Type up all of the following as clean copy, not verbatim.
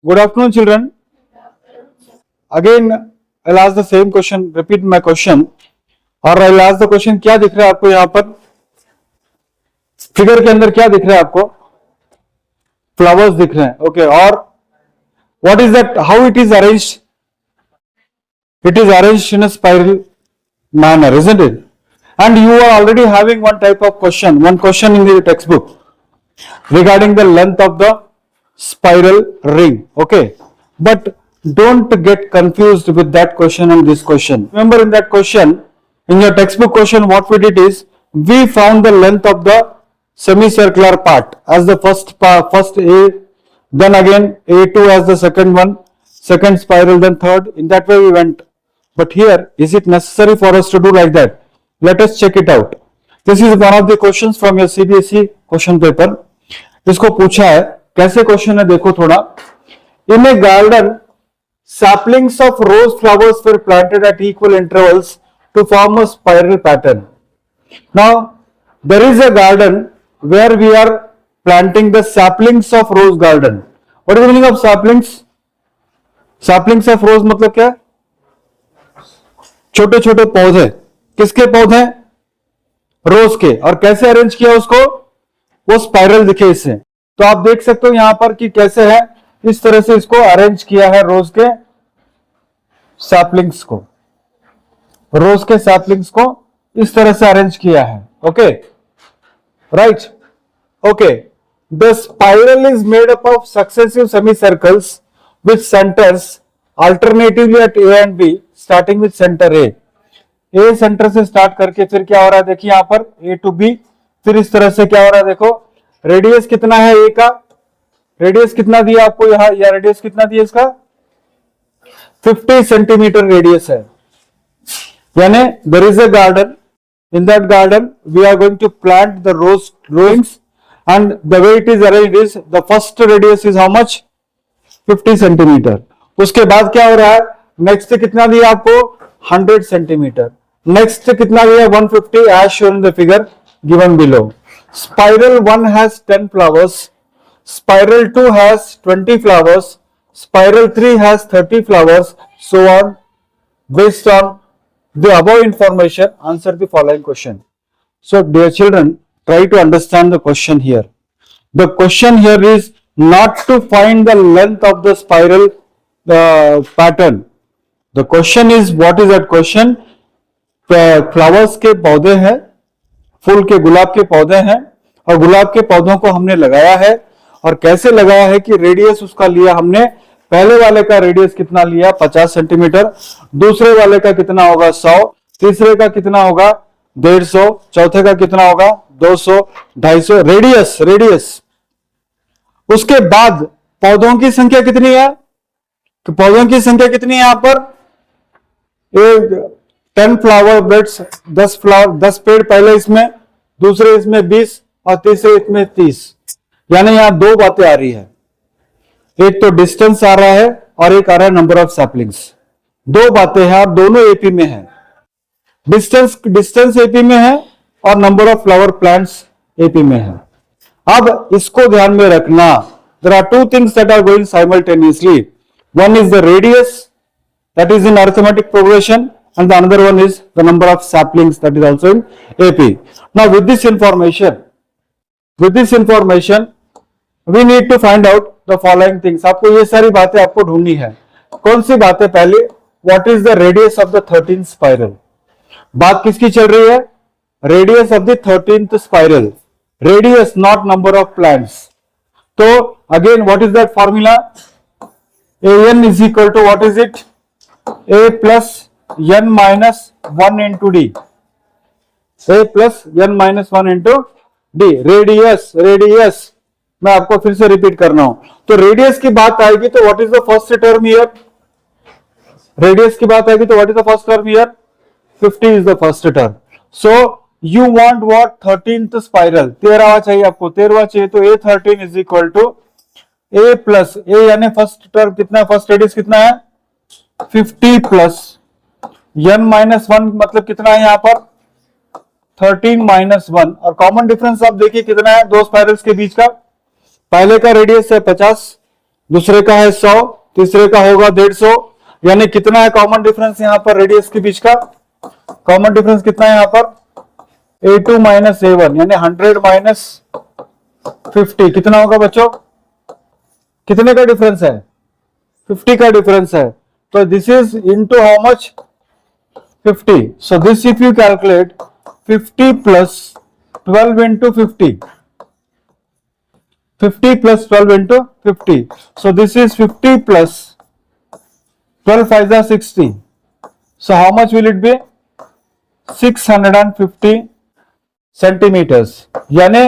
Good afternoon, children. Again, I'll ask the same question, repeat my question, और I'll ask the question, क्या दिख रहा है आपको यहाँ पर फिगर के अंदर क्या दिख रहा है आपको? फ्लावर्स दिख रहे हैं, ओके. और what is that? How it is arranged? It is arranged in a spiral manner, isn't it? And you are already having one type of question, one question in the textbook regarding the length of the spiral ring, okay? But don't get confused with that question and this question. Remember, in that question, in your textbook question, what we did is we found the length of the semicircular part as the first A, then again A2 as the second one, second spiral, then third. In that way we went. But here, is it necessary for us to do like that? Let us check it out. This is one of the questions from your CBSE question paper. इसको पूछा है, कैसे question है देखो थोड़ा. In a garden, saplings of rose flowers were planted at equal intervals to form a spiral pattern. Now, there is a garden where we are planting the saplings of rose garden. What is the meaning of saplings? Saplings of rose मतलब क्या? छोटे छोटे पौधे. किसके पौधे? रोज के. और कैसे अरेंज किया उसको? वो स्पाइरल दिखे इससे. तो आप देख सकते हो यहां पर कि कैसे है, इस तरह से इसको अरेंज किया है रोज के सैपलिंग्स को. रोज के सैपलिंग्स को इस तरह से अरेंज किया है. Okay, right. Okay, the spiral is made up of successive semi circles with centers alternatively at A and B starting with center A. A center से स्टार्ट करके फिर क्या हो रहा है देखिए यहां पर ए टू बी. फिर इस तरह से क्या हो रहा है देखो, रेडियस कितना है ए का, रेडियस कितना दिया आपको यहां, या रेडियस कितना दिया इसका 50 सेंटीमीटर रेडियस है. यानी there is a garden, in that garden we are going to plant the rose growings and the way it is arranged is the first radius is how much 50 centimetre. उसके बाद क्या हो रहा है, next कितना दिया आपको 100 सेंटीमीटर, नेक्स्ट कितना दिया 150 as shown in the figure given below. Spiral 1 has 10 flowers, spiral 2 has 20 flowers, spiral 3 has 30 flowers, so on. Based on the above information, answer the following question. So dear children, try to understand the question here. The question here is not to find the length of the spiral pattern. The question is, what is that question? Flowers के पौधे हैं, फूल के गुलाब के पौधे हैं, और गुलाब के पौधों को हमने लगाया है. और कैसे लगाया है कि रेडियस उसका लिया हमने, पहले वाले का रेडियस कितना लिया 50 सेंटीमीटर, दूसरे वाले का कितना होगा 100, तीसरे का कितना होगा 150, चौथे का कितना होगा 200, 250 रेडियस. उसके बाद पौधों की संख्या कितनी है, तो पौधों की संख्या कितनी है यहां पर 10 फ्लावर बेड्स, 10 पेड़ पहले इसमें, दूसरे इसमें 20 और तीसरे इसमें 30. यानी यहां दो बातें आ रही है, एक तो डिस्टेंस आ रहा है और एक आ रहा है नंबर ऑफ सैपलिंग्स. दो बातें हैं और दोनों एपी में है. डिस्टेंस एपी में है और number of flower plants AP में है. अब इसको ध्यान में रखना, there are two things that are going simultaneously. One is the radius that is in arithmetic progression, and the another one is the number of saplings that is also in AP. Now with this information we need to find out the following things. आपको ये सारी बातें आपको ढूंढनी है. कौन सी बातें? पहले, what is the radius of the 13th spiral? बात किसकी चल रही है? Radius of the 13th spiral. Radius, not number of plants. तो again, what is that formula? AN is equal to what is it? A plus n minus 1 into d. A plus n minus 1 into d. Radius मैं आपको फिर से repeat करना हूं. तो radius की बात आएगी तो what is the first term here? Radius की बात आएगी तो what is the first term here? 50 is the first term. So you want what 13th spiral, 13वां चाहिए आपको, 13वां चाहिए. तो A13 is equal to A plus A, यानी फर्स्ट टर्म कितना, फर्स्ट रेडियस कितना है 50 प्लस n माइनस 1 मतलब कितना है यहां पर 13 माइनस 1. और कॉमन डिफरेंस आप देखिए कितना है दो स्पाइरल्स के बीच का. पहले का रेडियस है 50, दूसरे का है 100, तीसरे का होगा 150, यानी कितना है कॉमन डिफरेंस यहाँ पर रेडियस के बीच का? कॉमन डिफरेंस कितना है यहाँ पर? A2 माइनस A1, यानी 100 माइनस 50 कितना होगा बच्चों? कितने का डिफरेंस है? 50 का डिफरेंस है। तो this is into how much? 50. So this if you calculate 50 plus 12 into 50, 50 plus 12 into 50. So this is 50 plus 12 5 are 60. So how much will it be? 650 centimeters. यानी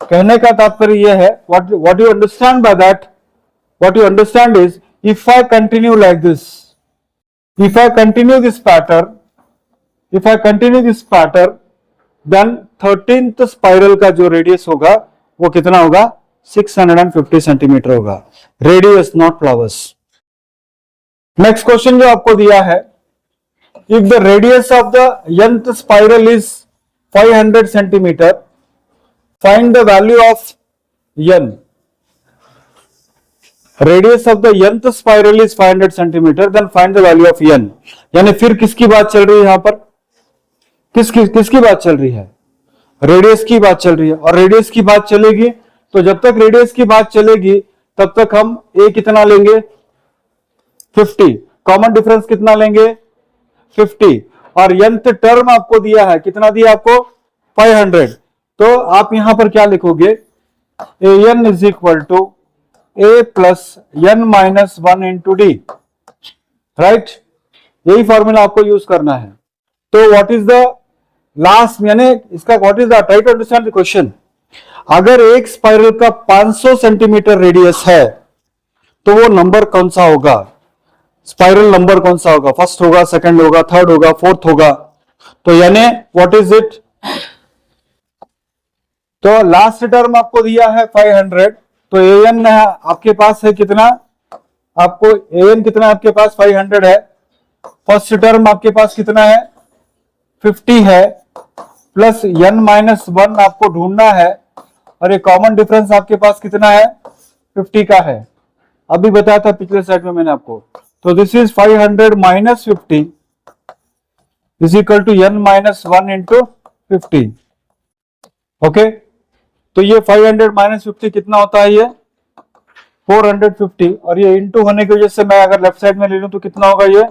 कहने का तात्पर्य यह है, what you understand by that, what you understand is, if I continue like this, if I continue this pattern, then 13th spiral का जो radius होगा वो कितना होगा? 650 सेंटीमीटर होगा। Radius not flowers. Next question जो आपको दिया है, if the radius of the nth spiral is 500 centimeter, find the value of n। Radius of the nth spiral is 500 centimeter, then find the value of n। यानी फिर किसकी बात चल रही है यहां पर? किसकी बात चल रही है? रेडियस की बात चल रही है। और रेडियस की बात चलेगी तो जब तक रेडियस की बात चलेगी तब तक हम a कितना लेंगे? 50। कॉमन डिफरेंस कितना लेंगे? 50। और nth टर्म आपको दिया है, कितना दिया आपको? 500। तो आप यहां पर क्या लिखोगे? an is equal to a plus n minus 1 into D, right? यही फॉर्मूला आपको यूज करना है। तो व्हाट इज द लास्ट, यानी इसका what is the, try to understand the question. अगर एक स्पाइरल का 500 सेंटीमीटर रेडियस है तो वो नंबर कौन सा होगा? स्पाइरल नंबर कौन सा होगा? फर्स्ट होगा, सेकंड होगा, थर्ड होगा, फोर्थ होगा? तो यानी व्हाट इज इट? तो लास्ट टर्म आपको दिया है 500, तो an आपके पास है कितना? आपको an कितना आपके पास? 500 है। फर्स्ट टर्म आपके पास कितना है? 50 है, प्लस n माइनस 1 आपको ढूंढना है, और ये कॉमन डिफरेंस आपके पास कितना है? 50 का है। अभी बताया था पिछले स्लाइड में मैंने आपको। तो this is 500 minus 50 is equal to n minus 1 into 50। Okay, तो ये 500 माइनस 50 कितना होता है? ये 450, और ये इंटू होने की वजह से मैं अगर लेफ्ट साइड में ले लूं तो कितना होगा? ये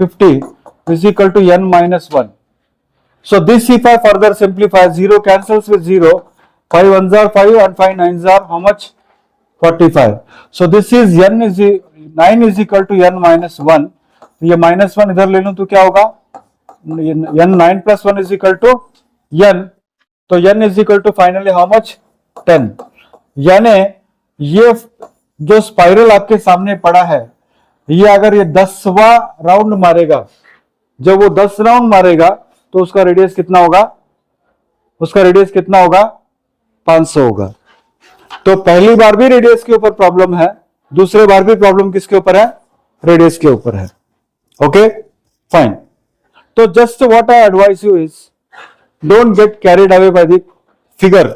50 is equal to n minus 1. So this if I further simplify, 0 cancels with 0, 5 ones are 5 and 5 nines are how much? 45. So this is 9 is equal to n minus 1. ये minus 1 इधर ले लूं तो क्या होगा? n 9 plus 1 is equal to n. तो n is equal to finally how much? 10. यानी ये जो स्पाइरल आपके सामने पड़ा है, ये अगर ये 10वां राउंड मारेगा, जब वो 10 राउंड मारेगा तो उसका रेडियस कितना होगा? उसका रेडियस कितना होगा? 500 होगा। तो पहली बार भी रेडियस के ऊपर प्रॉब्लम है, दूसरे बार भी प्रॉब्लम किसके ऊपर है? रेडियस के ऊपर है। Okay fine. तो just what I advise you is, don't get carried away by the figure,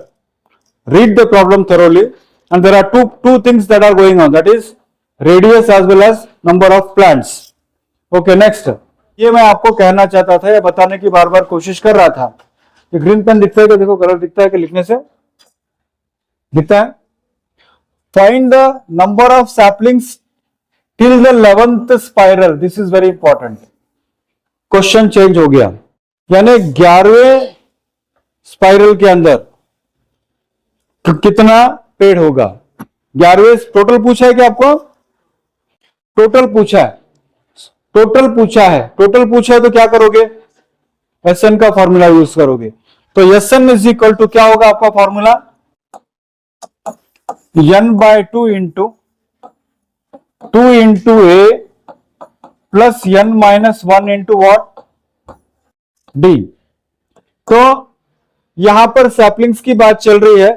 read the problem thoroughly, and there are two things that are going on, that is radius as well as number of plants. Okay, next, ये मैं आपको कहना चाहता था या बताने की बार बार कोशिश कर रहा था। ये ग्रीन पेन दिखता है क्या? देखो कलर दिखता है कि लिखने से दिखता है? Find the number of saplings till the 11th spiral. This is very important. Question change हो गया, यानी 11वें स्पाइरल के अंदर तो कितना पेड़ होगा? 11वें टोटल पूछा है क्या आपको? टोटल पूछा है, टोटल पूछा है तो क्या करोगे? एस एन का फॉर्मूला यूज करोगे। तो S N is equal to क्या होगा आपका formula? n by 2 into A plus n minus 1 into what? D. तो यहां पर सैपलिंग्स की बात चल रही है,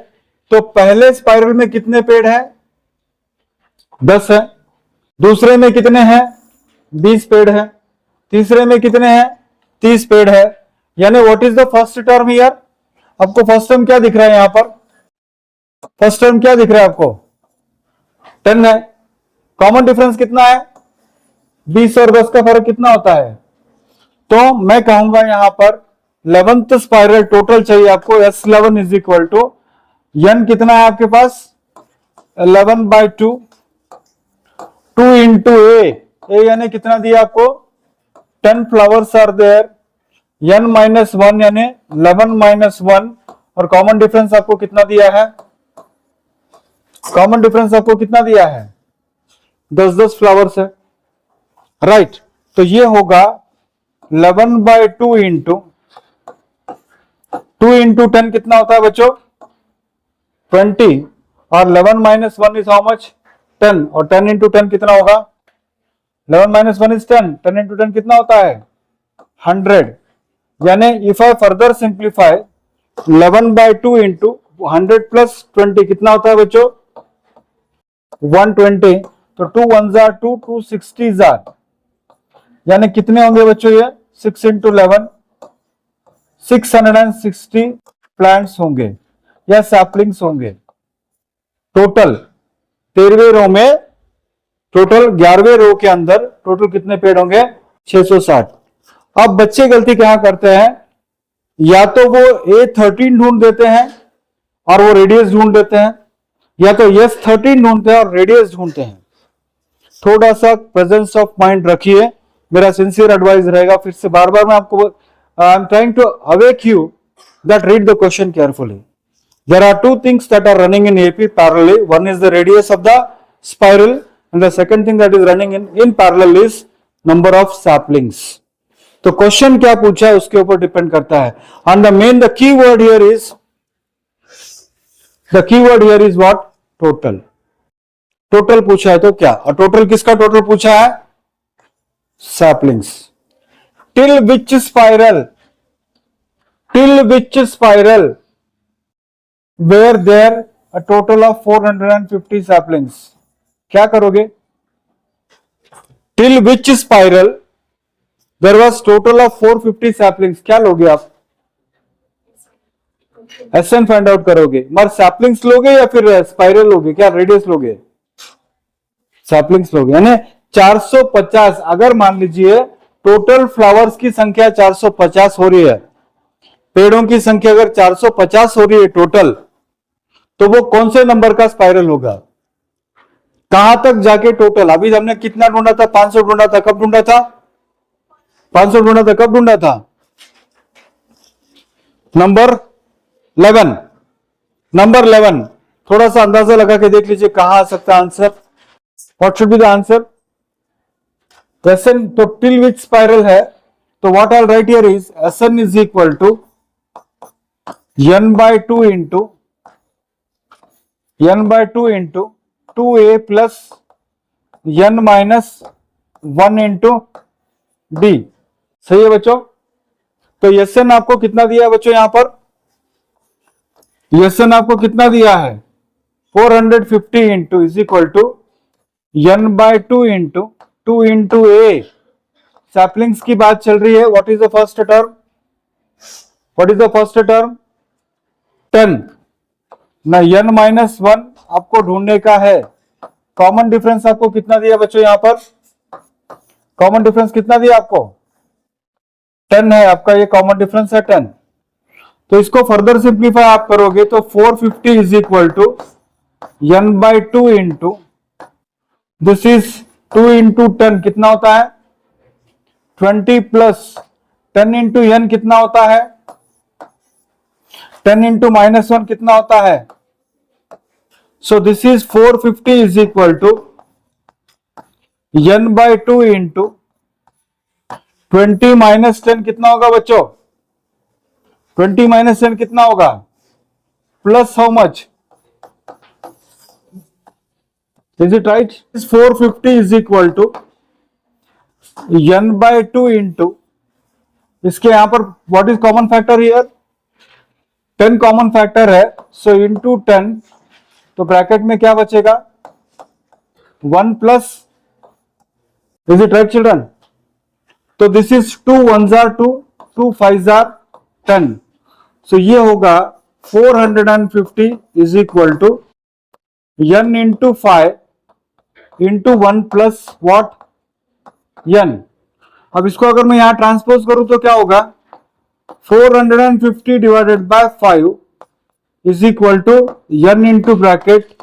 तो पहले स्पाइरल में कितने पेड़ हैं? 10 है। दूसरे में कितने हैं? 20 पेड़ है। तीसरे में कितने हैं? 30 पेड़ है। यानी what is the first term here? आपको फर्स्ट टर्म क्या दिख रहा है? यहां पर फर्स्ट टर्म क्या दिख रहा है आपको? 10 है। कॉमन डिफरेंस कितना है? 20 और 10 का फर्क कितना होता है? तो मैं कहूंगा यहां पर 11th स्पाइरल टोटल चाहिए आपको। S11 is equal to n कितना है आपके पास? 11/2 2 इंटू ए यानी कितना दिया आपको? 10 flowers are there, n minus 1 यानी 11 माइनस 1, और कॉमन डिफरेंस आपको कितना दिया है? कॉमन डिफरेंस आपको कितना दिया है? 10 फ्लावर्स है, राइट। तो ये होगा 11/2 इंटू 2 इंटू 10 कितना होता है बच्चों? 20, और 11 माइनस 1 इज हाउ मच? 10, और 10 इंटू 10 कितना होगा? 11 माइनस 1 इज 10, 10 इंटू 10 कितना होता है? 100। यानी if I further simplify 11/2 into 100 plus 20 कितना होता है बच्चों? 120। तो 2 1 जार 2, 2 60 जार, यानी कितने होंगे बच्चों ये? 6 इंटू 11 660 प्लांट्स होंगे या सैपलिंग्स होंगे टोटल 13वें रो में। टोटल 11वें रो के अंदर टोटल कितने पेड़ होंगे? 660। अब बच्चे गलती क्या करते हैं, या तो वो A13 ढूंढ देते हैं और वो रेडियस ढूंढ देते हैं, या तो S13 ढूंढते हैं और रेडियस ढूंढते हैं। थोड़ा सा प्रेजेंस ऑफ माइंड रखिए, मेरा सिंसियर एडवाइस रहेगा। फिर से बार बार मैं आपको I am trying to awake you that read the question carefully. There are two things that are running in AP parallelly. One is the radius of the spiral, and the second thing that is running in parallel is number of saplings. तो question क्या पूछा है उसके ऊपर depend करता है. And the key word here is what? Total. Total पूछा है तो क्या, और टोटल किसका टोटल पूछा है? Saplings. Till which spiral where there a total of 450 saplings. क्या करोगे? Till which spiral there was total of 450 saplings. क्या लोगे आप? SN फाइंड आउट करोगे, मगर सैपलिंग्स लोगे या फिर स्पाइरल लोगे? क्या रेडियस लोगे? सैपलिंग्स लोगे। यानी 450, अगर मान लीजिए टोटल फ्लावर्स की संख्या 450 हो रही है, पेड़ों की संख्या अगर 450 हो रही है टोटल, तो वो कौन से नंबर का स्पाइरल होगा? कहां तक जाके टोटल? अभी हमने कितना ढूंढा था? 500 ढूंढा था। कब ढूंढा था? 500 ढूंढा था। कब ढूंढा था? नंबर 11। थोड़ा सा अंदाजा लगा के देख लीजिए कहां आ सकता है answer. What should be the answer? SN तो टिल विच स्पाइरल है, तो what I write here is SN is equal to n/2 into 2a plus n minus 1 into b. सही है बच्चों? तो SN आपको कितना दिया है बच्चों? यहां पर SN आपको कितना दिया है? 450 into is equal to n/2 into 2 into a. Saplings की बात चल रही है. What is the first term? 10 ना n माइनस 1 आपको ढूंढने का है. कॉमन डिफरेंस आपको कितना दिया बच्चों? यहां पर कॉमन डिफरेंस कितना दिया आपको? 10 है आपका, ये कॉमन डिफरेंस है 10. तो इसको फर्दर सिंप्लीफाई आप करोगे तो 450 is equal to n/2 into this is 2 into 10 कितना होता है? 20 प्लस 10 इंटू n कितना होता है? 10 इंटू माइनस 1 कितना होता है? So this is 450 is equal to n/2 into 20 minus 10 कितना होगा बच्चों? 20 माइनस 10 कितना होगा? Plus how much? Is it right? 450 is equal to n/2 into इसके यहां पर what is common factor here? 10 common factor है, सो इंटू 10, तो ब्रैकेट में क्या बचेगा? 1 plus. Is it right children? तो दिस इज 2 1 जार 2, 2 5 जार 10. सो ये होगा 450 is equal to n into 5 into 1 plus what n। अब इसको अगर मैं यहां ट्रांसपोज करूं तो क्या होगा, 450 divided by 5 is equal to n into bracket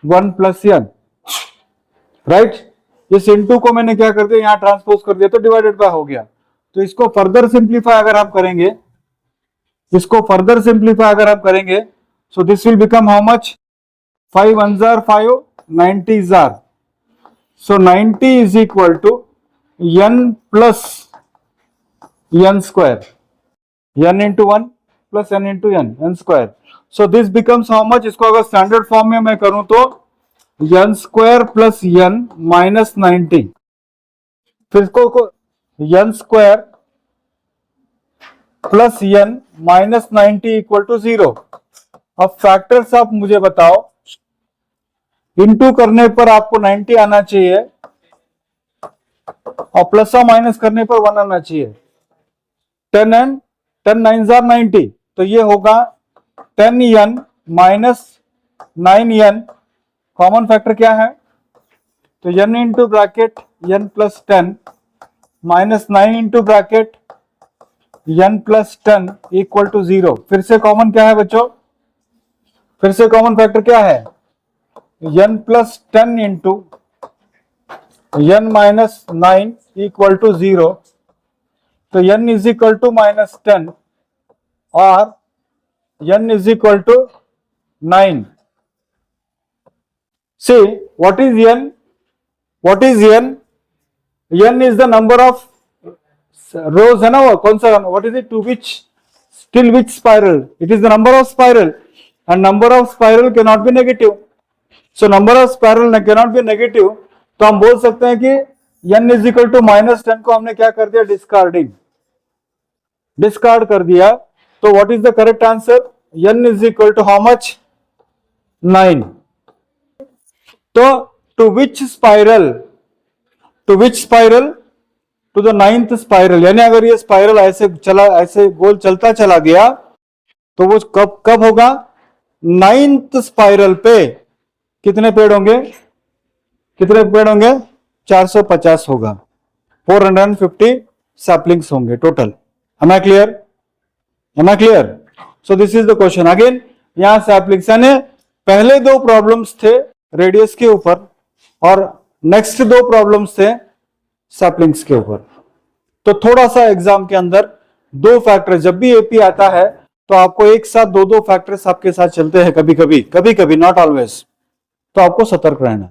1 plus n, right. इस इंटू को मैंने क्या कर दिया, यहां ट्रांसपोज कर दिया तो डिवाइडेड बाय हो गया। तो इसको फर्दर सिंप्लीफाई अगर आप करेंगे, इसको फर्दर सिंप्लीफाई अगर आप करेंगे, so this will become how much, 5 1s are 5, 90s are, so 90 is equal to n plus n square, n into 1 plus n into n square, so this becomes how much। इसको अगर standard form में मैं करूं तो n square plus n minus 90, फिर इसको n square plus n minus 90 equal to 0। अब factors आप मुझे बताओ, इंटू करने पर आपको 90 आना चाहिए और प्लस और माइनस करने पर 1 आना चाहिए। 10 and 10 9s are 90, तो ये होगा 10n minus 9n, common factor क्या है, तो n into bracket n plus 10 minus 9 into bracket n plus 10 equal to 0। फिर से कॉमन क्या है बच्चों, फिर से कॉमन फैक्टर क्या है, n plus 10 into n minus 9 equal to 0, तो n is equal to minus 10 और n is equal to 9। See what is n? What is n? n is the number of rows है ना, वो कौन सा, what is it, to which, till which spiral, it is the number of spiral and number of spiral cannot be negative, so number of spiral cannot be negative, तो हम बोल सकते हैं कि n is equal to minus 10 को हमने क्या कर दिया, डिस्कार्ड कर दिया। तो what is the correct answer, n is equal to how much, 9। तो to which spiral, to which spiral, to the 9th spiral, यानी अगर ये स्पाइरल ऐसे चला, ऐसे गोल चलता चला गया तो वो कब होगा, 9th स्पाइरल पे कितने पेड़ होंगे, कितने पेड़ होंगे, 450 होगा, 450 सैपलिंग्स होंगे total. Am I clear, am I clear. So this is the question again. यहां सैपलिंग्स यानी पहले दो प्रॉब्लम्स थे रेडियस के ऊपर और नेक्स्ट दो प्रॉब्लम्स थे सैपलिंग्स के ऊपर। तो थोड़ा सा एग्जाम के अंदर दो फैक्टर, जब भी एपी आता है तो आपको एक साथ दो फैक्टर्स आपके साथ चलते हैं, कभी कभी, नॉट ऑलवेज, तो आपको सतर्क रहना।